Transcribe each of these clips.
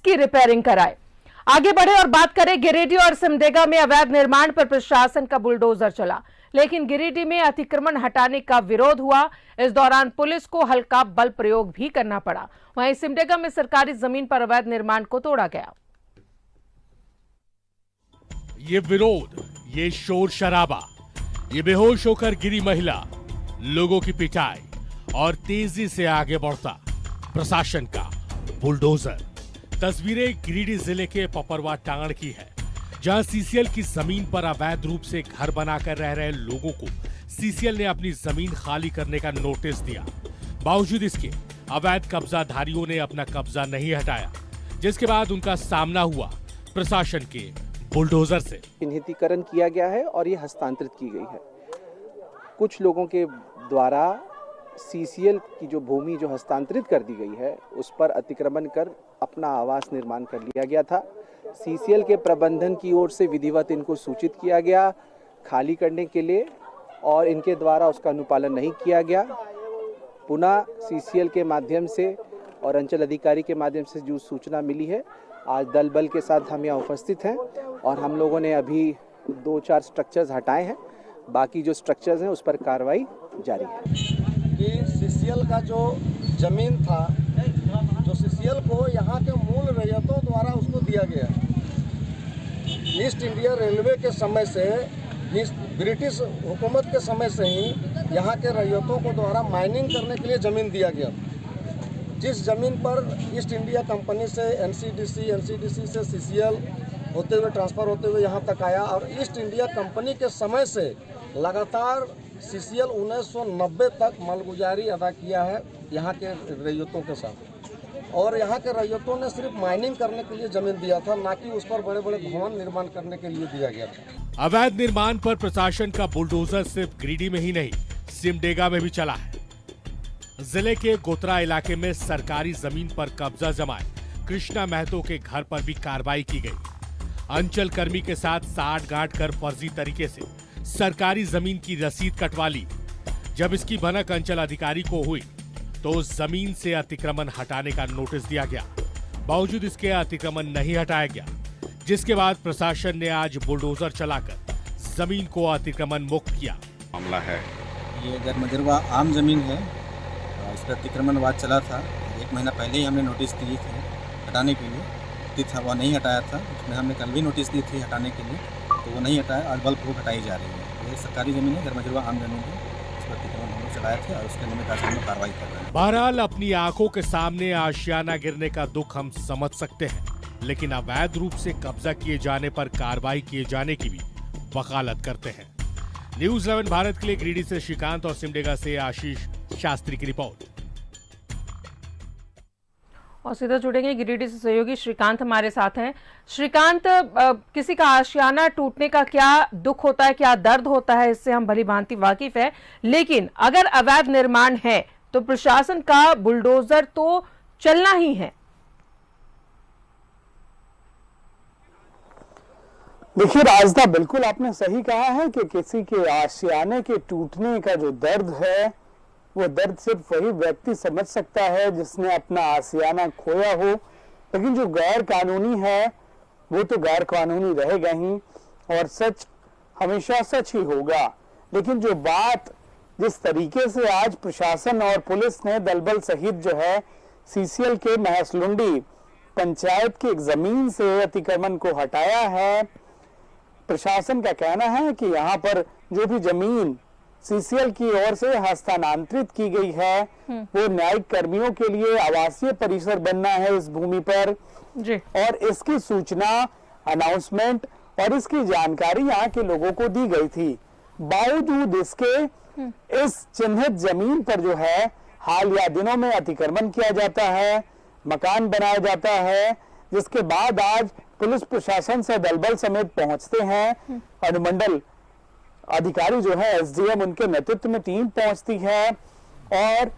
इसकी रिपेयरिंग कराए। आगे बढ़े और बात करें गिरिडीह और सिमडेगा में अवैध निर्माण पर प्रशासन का बुलडोजर चला, लेकिन गिरिडीह में अतिक्रमण हटाने का विरोध हुआ। इस दौरान पुलिस को हल्का बल प्रयोग भी करना पड़ा। वहीं सिमडेगा में सरकारी जमीन पर अवैध निर्माण को तोड़ा गया। ये विरोध, ये शोर शराबा, ये बेहोश होकर गिरी महिला, लोगों की पिटाई और तेजी से आगे बढ़ता प्रशासन का बुलडोजर। तस्वीरें गिरिडीह जिले के पपरवा टांड़ की है, जहां सीसीएल की जमीन पर अवैध रूप से घर बनाकर रह रहे लोगों को सीसीएल ने अपनी जमीन खाली करने का नोटिस दिया। बावजूद इसके अवैध कब्जाधारियों ने अपना कब्जा नहीं हटाया, जिसके बाद उनका सामना हुआ प्रशासन के बुलडोजर से। चिन्हितीकरण किया गया है और ये हस्तांतरित की गई है। कुछ लोगों के द्वारा सीसीएल की जो भूमि जो हस्तांतरित कर दी गई है, उस पर अतिक्रमण कर अपना आवास निर्माण कर लिया गया था। सीसीएल के प्रबंधन की ओर से विधिवत इनको सूचित किया गया खाली करने के लिए, और इनके द्वारा उसका अनुपालन नहीं किया गया। पुनः सीसीएल के माध्यम से और अंचल अधिकारी के माध्यम से जो सूचना मिली है, आज दल बल के साथ हम यहाँ उपस्थित हैं और हम लोगों ने अभी 2-4 स्ट्रक्चर्स हटाए हैं। बाकी जो स्ट्रक्चर्स हैं उस पर कार्रवाई जारी है। कि सीसीएल का जो जमीन था, जो सीसीएल को यहाँ के मूल रैयतों द्वारा उसको दिया गया। ईस्ट इंडिया रेलवे के समय से, ब्रिटिश हुकूमत के समय से ही यहाँ के रैयतों को द्वारा माइनिंग करने के लिए ज़मीन दिया गया। जिस ज़मीन पर ईस्ट इंडिया कंपनी से एनसीडीसी से सीसीएल होते हुए ट्रांसफ़र होते हुए यहाँ तक आया, और ईस्ट इंडिया कंपनी के समय से लगातार सीसीएल 1990 तक मालगुजारी अदा किया है यहाँ के रैयतों के साथ। और यहाँ के रैयतों ने सिर्फ माइनिंग करने के लिए ज़मीन दिया था, ना कि उस पर बड़े बड़े भवन निर्माण करने के लिए दिया गया था। अवैध निर्माण पर प्रशासन का बुलडोजर सिर्फ गिरिडीह में ही नहीं, सिमडेगा में भी चला है। जिले के गोत्रा इलाके में सरकारी जमीन पर कब्जा जमाए कृष्णा महतो के घर पर भी कार्रवाई की गई। अंचल कर्मी के साथ साठ-गांठ कर फर्जी तरीके से सरकारी जमीन की रसीद कटवा ली। जब इसकी भनक अंचल अधिकारी को हुई तो उस जमीन से अतिक्रमण हटाने का नोटिस दिया गया। बावजूद इसके अतिक्रमण नहीं हटाया गया, जिसके बाद प्रशासन ने आज बुलडोजर चलाकर जमीन को अतिक्रमण मुक्त किया। मामला है ये गरमजरवा आम जमीन है, इस पर अतिक्रमण वाद चला था। 1 महीना पहले ही हमने नोटिस दिए थे हटाने के लिए, था वो नहीं हटाया था। उसमें हमने कल भी नोटिस दी थी हटाने के लिए, तो वो नहीं हटाया। आज बलपूर्वक हटाई जा रही है। ये सरकारी ज़मीन है, गरमजरवा आम जमीन है, इस पर अतिक्रमण हमने चलाए थे और उसके निमित्त आज हम कार्रवाई कर रहे हैं। बहरहाल अपनी आंखों के सामने आशियाना गिरने का दुख हम समझ सकते हैं, लेकिन अवैध रूप से कब्जा किए जाने पर कार्रवाई किए जाने की भी वकालत करते हैं। न्यूज़ 11 भारत के लिए गिरिडीह से श्रीकांत और सिमडेगा से आशीष शास्त्री की रिपोर्ट। और सीधा जुड़ेंगे गिरिडीह से सहयोगी श्रीकांत हमारे साथ हैं। श्रीकांत, किसी का आशियाना टूटने का क्या दुख होता है, क्या दर्द होता है, इससे हम भली भांति वाकिफ है, लेकिन अगर अवैध निर्माण है तो प्रशासन का बुलडोजर तो चलना ही है। देखिए राजदा, बिल्कुल आपने सही कहा है कि किसी के आशियाने के टूटने का जो दर्द है, वो दर्द सिर्फ वही व्यक्ति समझ सकता है जिसने अपना आशियाना खोया हो। लेकिन जो गैर कानूनी है वो तो गैर कानूनी रहेगा ही, और सच हमेशा सच ही होगा। लेकिन जो बात जिस तरीके से आज प्रशासन और पुलिस ने दलबल सहित जो है सीसीएल के महसलुंडी पंचायत की एक जमीन से अतिक्रमण को हटाया है, प्रशासन का कहना है कि यहाँ पर जो भी जमीन सीसीएल की ओर से हस्तांतरित की गई है वो न्यायिक कर्मियों के लिए आवासीय परिसर बनना है इस भूमि पर जी। और इसकी सूचना, अनाउंसमेंट और इसकी जानकारी यहाँ के लोगों को दी गई थी। बावजूद इसके इस चिन्हित जमीन पर जो है हाल या दिनों में अतिक्रमण किया जाता है, मकान बनाया जाता है, जिसके बाद आज पुलिस प्रशासन से दलबल समेत पहुंचते हैं। अनुमंडल अधिकारी जो है एसडीएम, उनके नेतृत्व में टीम पहुंचती है और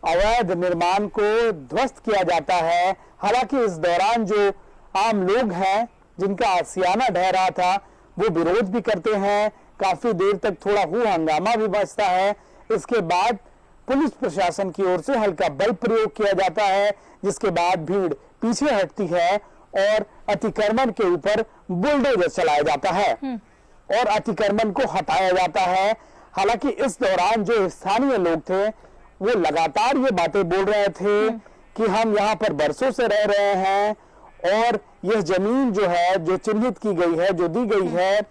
अवैध निर्माण को ध्वस्त किया जाता है। हालांकि इस दौरान जो आम लोग हैं जिनका आशियाना ढह रहा था वो विरोध भी करते हैं, काफी देर तक थोड़ा हंगामा भी बचता है। इसके बाद पुलिस प्रशासन की ओर से हल्का बल प्रयोग किया जाता है, जिसके बाद भीड़ पीछे हटती है और अतिक्रमण के ऊपर बुलडोजर चलाया जाता है और अतिक्रमण को हटाया जाता है। हालांकि इस दौरान जो स्थानीय लोग थे वो लगातार ये बातें बोल रहे थे कि हम यहाँ पर बरसों से रह रहे हैं और यह जमीन जो है, जो चिन्हित की गई है, जो दी गई है,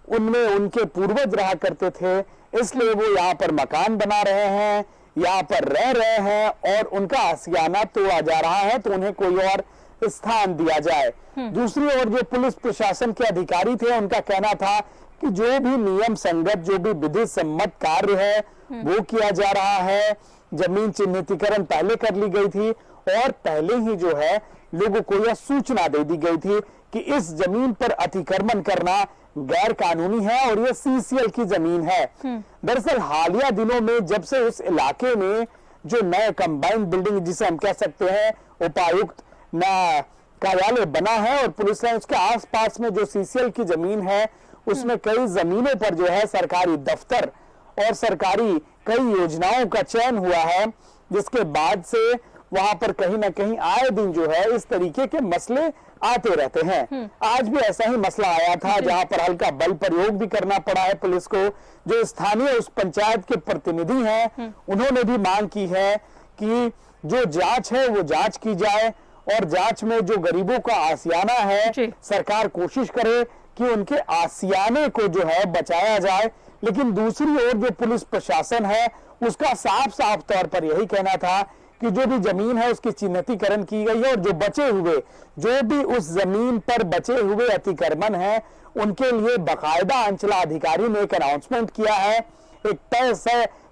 उनमें उनके पूर्वज रहा करते थे, इसलिए वो यहाँ पर मकान बना रहे हैं, यहाँ पर रह रहे हैं और उनका आशियाना तोड़ा जा रहा है तो उन्हें कोई और स्थान दिया जाए। दूसरी ओर जो पुलिस प्रशासन के अधिकारी थे उनका कहना था कि जो भी नियम संगत, जो भी विधि सम्मत कार्य है वो किया जा रहा है। जमीन चिन्हितीकरण पहले कर ली गई थी और पहले ही जो है लोगों को यह सूचना दे दी गई थी कि इस जमीन पर अतिक्रमण करना गैर कानूनी है और यह सीसीएल की जमीन है। दरअसल हालिया दिनों में जब से उस इलाके में जो नए कंबाइंड बिल्डिंग, जिसे हम कह सकते हैं उपायुक्त ना कार्यालय बना है और पुलिस लाइन, उसके आसपास में जो सीसीएल की जमीन है उसमें कई जमीनों पर जो है सरकारी दफ्तर और सरकारी कई योजनाओं का चयन हुआ है, जिसके बाद से वहां पर कहीं ना कहीं आए दिन जो है इस तरीके के मसले आते रहते हैं। आज भी ऐसा ही मसला आया था जहां पर हल्का बल प्रयोग भी करना पड़ा है पुलिस को। जो स्थानीय उस पंचायत के प्रतिनिधि हैं उन्होंने भी मांग की है कि जो जांच है वो जांच की जाए और जांच में जो गरीबों का आशियाना है सरकार कोशिश करे कि उनके आशियाने को जो है बचाया जाए। लेकिन दूसरी ओर जो पुलिस प्रशासन है उसका साफ साफ तौर पर यही कहना था कि जो भी जमीन है उसकी चिन्हितीकरण की गई है और जो बचे हुए, जो भी उस जमीन पर बचे हुए अतिक्रमण है उनके लिए बाकायदा अंचलाधिकारी ने एक अनाउंसमेंट किया है। एक तय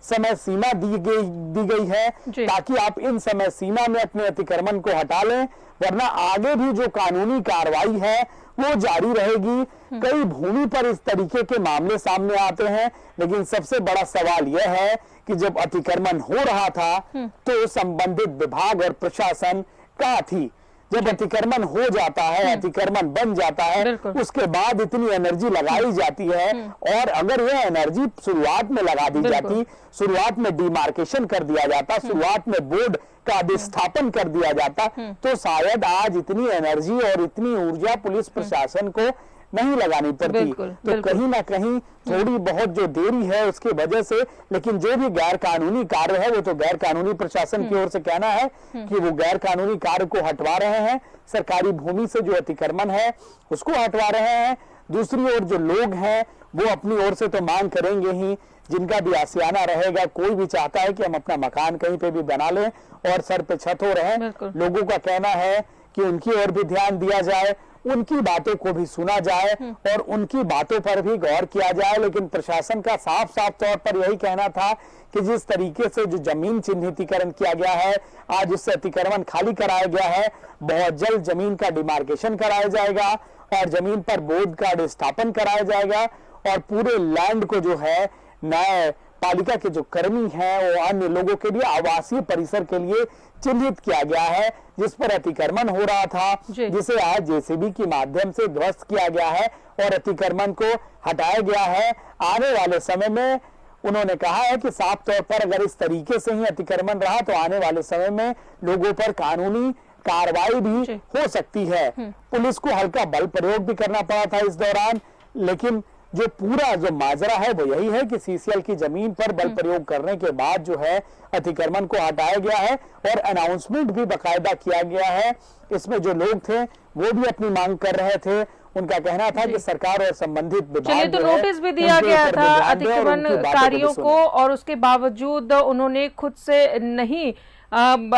समय सीमा दी गई है ताकि आप इन समय सीमा में अपने अतिक्रमण को हटा लें, वरना आगे भी जो कानूनी कार्रवाई है वो जारी रहेगी। कई भूमि पर इस तरीके के मामले सामने आते हैं, लेकिन सबसे बड़ा सवाल यह है कि जब अतिक्रमण हो रहा था तो संबंधित विभाग और प्रशासन कहाँ थी। जब अतिक्रमण हो जाता है, अतिक्रमण बन जाता है, उसके बाद इतनी एनर्जी लगाई जाती है और अगर यह एनर्जी शुरुआत में लगा दी जाती, शुरुआत में डिमार्केशन कर दिया जाता, शुरुआत में बोर्ड का अधिस्थापन कर दिया जाता, तो शायद आज इतनी एनर्जी और इतनी ऊर्जा पुलिस प्रशासन को नहीं लगानी पड़ती। तो कहीं ना कहीं थोड़ी बहुत जो देरी है उसकी वजह से, लेकिन जो भी गैर कानूनी कार्य है वो तो गैर कानूनी प्रशासन की ओर से कहना है कि वो गैर कानूनी कार्य को हटवा रहे हैं, सरकारी भूमि से जो अतिक्रमण है उसको हटवा रहे हैं। दूसरी ओर जो लोग हैं वो अपनी ओर से तो मांग करेंगे ही, जिनका भी आशियाना रहेगा, कोई भी चाहता है कि हम अपना मकान कहीं पे भी बना लें और सर पे छत हो रहे। लोगों का कहना है कि उनकी ओर भी ध्यान दिया जाए, उनकी बातों को भी सुना जाए और उनकी बातों पर भी गौर किया जाए। लेकिन प्रशासन का साफ साफ तौर पर यही कहना था कि जिस तरीके से जो जमीन चिन्हितीकरण किया गया है, आज उससे अतिक्रमण खाली कराया गया है, बहुत जल्द जमीन का डिमार्केशन कराया जाएगा और जमीन पर बोर्ड का अधिस्थापन कराया जाएगा और पूरे लैंड को जो है न्याय पालिका के जो कर्मी हैं वो अन्य लोगों के लिए आवासीय परिसर के लिए चिन्हित किया गया है, जिस पर अतिक्रमण हो रहा था, जिसे आज जेसीबी के माध्यम से ध्वस्त किया गया है और अतिक्रमण को हटाया गया है। आने वाले समय में उन्होंने कहा है कि साफ तौर पर अगर इस तरीके से ही अतिक्रमण रहा तो आने वाले समय में लोगों पर कानूनी कार्रवाई भी हो सकती है। पुलिस को हल्का बल प्रयोग भी करना पड़ा था इस दौरान, लेकिन जो पूरा जो माजरा है वो यही है कि सीसीएल की जमीन पर बल प्रयोग करने के बाद जो है अतिक्रमण को हटाया गया है और अनाउंसमेंट भी बाकायदा किया गया है। इसमें जो लोग थे वो भी अपनी मांग कर रहे थे। उनका कहना था कि सरकार और संबंधित विभाग तो नोटिस भी दिया गया था अतिक्रमणकारियों को और उसके बावजूद उन्होंने खुद से नहीं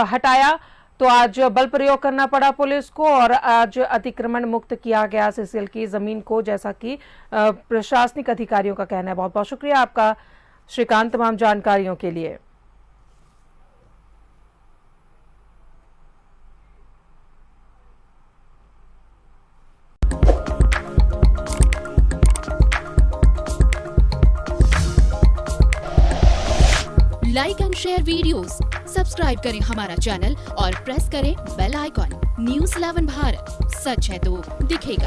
हटाया, तो आज बल प्रयोग करना पड़ा पुलिस को और आज अतिक्रमण मुक्त किया गया सीसीएल की जमीन को, जैसा कि प्रशासनिक अधिकारियों का कहना है। बहुत बहुत शुक्रिया आपका श्रीकांत तमाम जानकारियों के लिए। Like and share videos, subscribe करें हमारा चैनल और प्रेस करें बेल आइकॉन। न्यूज़ 11 भारत, सच है तो दिखेगा।